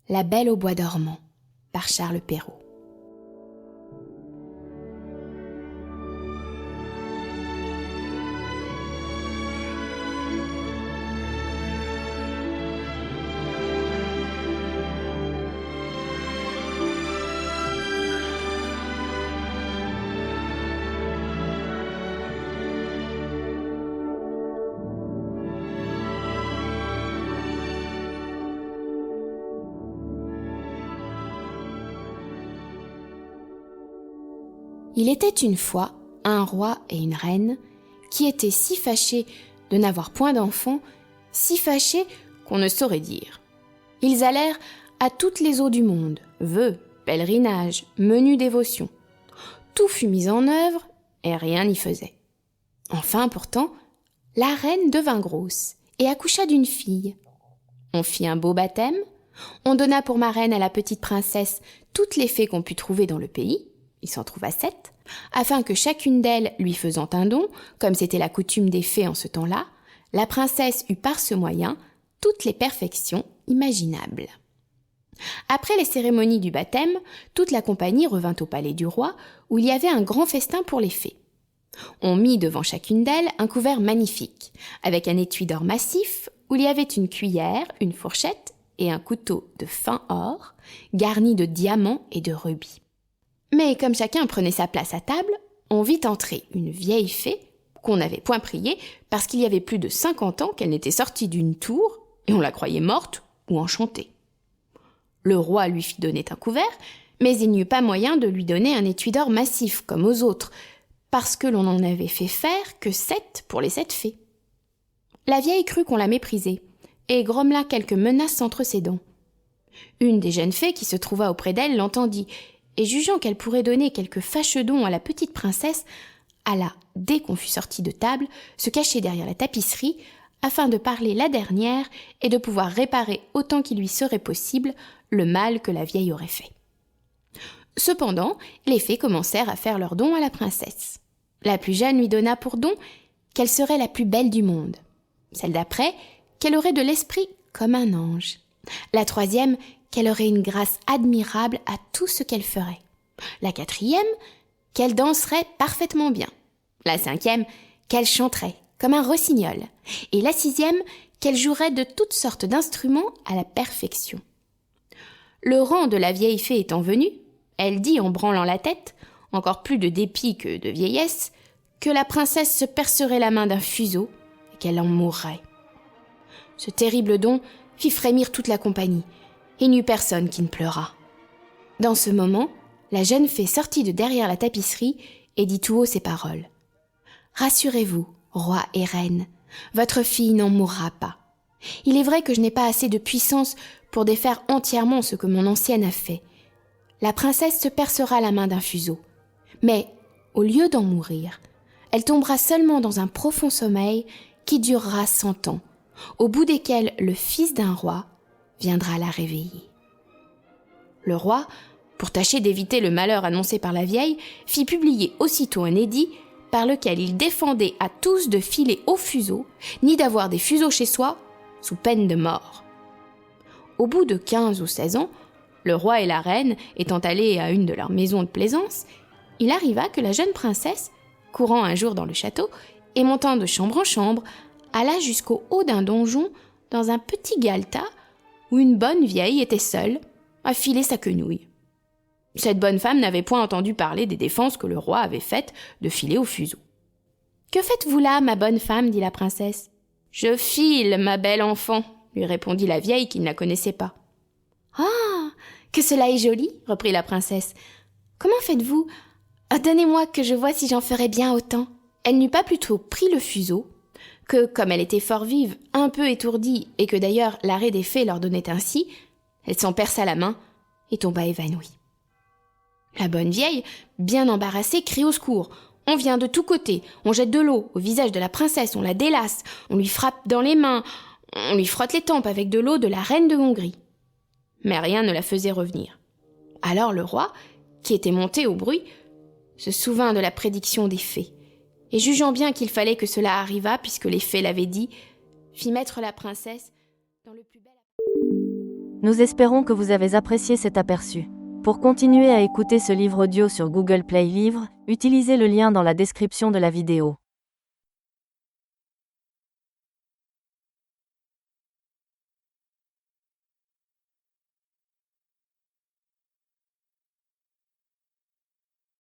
La Belle au bois dormant par Charles Perrault. Il était une fois un roi et une reine qui étaient si fâchés de n'avoir point d'enfants, si fâchés qu'on ne saurait dire. Ils allèrent à toutes les eaux du monde, vœux, pèlerinages, menues dévotions. Tout fut mis en œuvre et rien n'y faisait. Enfin, pourtant, la reine devint grosse et accoucha d'une fille. On fit un beau baptême, on donna pour marraine à la petite princesse toutes les fées qu'on put trouver dans le pays, il s'en trouva 7, afin que chacune d'elles lui faisant un don, comme c'était la coutume des fées en ce temps-là, la princesse eut par ce moyen toutes les perfections imaginables. Après les cérémonies du baptême, toute la compagnie revint au palais du roi, où il y avait un grand festin pour les fées. On mit devant chacune d'elles un couvert magnifique, avec un étui d'or massif, où il y avait une cuillère, une fourchette et un couteau de fin or, garni de diamants et de rubis. Mais comme chacun prenait sa place à table, on vit entrer une vieille fée qu'on n'avait point priée parce qu'il y avait plus de 50 ans qu'elle n'était sortie d'une tour et on la croyait morte ou enchantée. Le roi lui fit donner un couvert, mais il n'y eut pas moyen de lui donner un étui d'or massif comme aux autres, parce que l'on n'en avait fait faire que 7 pour les 7 fées. La vieille crut qu'on la méprisait et grommela quelques menaces entre ses dents. Une des jeunes fées qui se trouva auprès d'elle l'entendit, et jugeant qu'elle pourrait donner quelques fâcheux dons à la petite princesse, alla, dès qu'on fut sorti de table, se cacher derrière la tapisserie, afin de parler la dernière et de pouvoir réparer autant qu'il lui serait possible le mal que la vieille aurait fait. Cependant, les fées commencèrent à faire leurs dons à la princesse. La plus jeune lui donna pour don qu'elle serait la plus belle du monde. Celle d'après, qu'elle aurait de l'esprit comme un ange. La troisième, qu'elle aurait une grâce admirable à tout ce qu'elle ferait. La quatrième, qu'elle danserait parfaitement bien. La cinquième, qu'elle chanterait comme un rossignol. Et la sixième, qu'elle jouerait de toutes sortes d'instruments à la perfection. Le rang de la vieille fée étant venu, elle dit en branlant la tête, encore plus de dépit que de vieillesse, que la princesse se percerait la main d'un fuseau et qu'elle en mourrait. Ce terrible don fit frémir toute la compagnie, et il n'y eut personne qui ne pleura. Dans ce moment, la jeune fée sortit de derrière la tapisserie et dit tout haut ces paroles. « Rassurez-vous, roi et reine, votre fille n'en mourra pas. Il est vrai que je n'ai pas assez de puissance pour défaire entièrement ce que mon ancienne a fait. La princesse se percera la main d'un fuseau, mais au lieu d'en mourir, elle tombera seulement dans un profond sommeil qui durera 100 ans, au bout desquels le fils d'un roi viendra la réveiller. » Le roi, pour tâcher d'éviter le malheur annoncé par la vieille, fit publier aussitôt un édit par lequel il défendait à tous de filer au fuseau, ni d'avoir des fuseaux chez soi, sous peine de mort. Au bout de 15 ou 16 ans, le roi et la reine étant allés à une de leurs maisons de plaisance, il arriva que la jeune princesse, courant un jour dans le château et montant de chambre en chambre, alla jusqu'au haut d'un donjon dans un petit galetas où une bonne vieille était seule, à filer sa quenouille. Cette bonne femme n'avait point entendu parler des défenses que le roi avait faites de filer au fuseau. « Que faites-vous là, ma bonne femme » dit la princesse. « Je file, ma belle enfant » lui répondit la vieille qui ne la connaissait pas. « Ah, que cela est joli » reprit la princesse. « Comment faites-vous ? Donnez-moi que je vois si j'en ferai bien autant. » Elle n'eut pas plutôt pris le fuseau que, comme elle était fort vive, un peu étourdie, et que d'ailleurs l'arrêt des fées leur donnait ainsi, elle s'en perça la main et tomba évanouie. La bonne vieille, bien embarrassée, crie au secours. On vient de tous côtés, on jette de l'eau au visage de la princesse, on la délace, on lui frappe dans les mains, on lui frotte les tempes avec de l'eau de la reine de Hongrie. Mais rien ne la faisait revenir. Alors le roi, qui était monté au bruit, se souvint de la prédiction des fées, et jugeant bien qu'il fallait que cela arrivât, puisque les fées l'avaient dit, fit mettre la princesse dans le plus bel... Nous espérons que vous avez apprécié cet aperçu. Pour continuer à écouter ce livre audio sur Google Play Livres, utilisez le lien dans la description de la vidéo.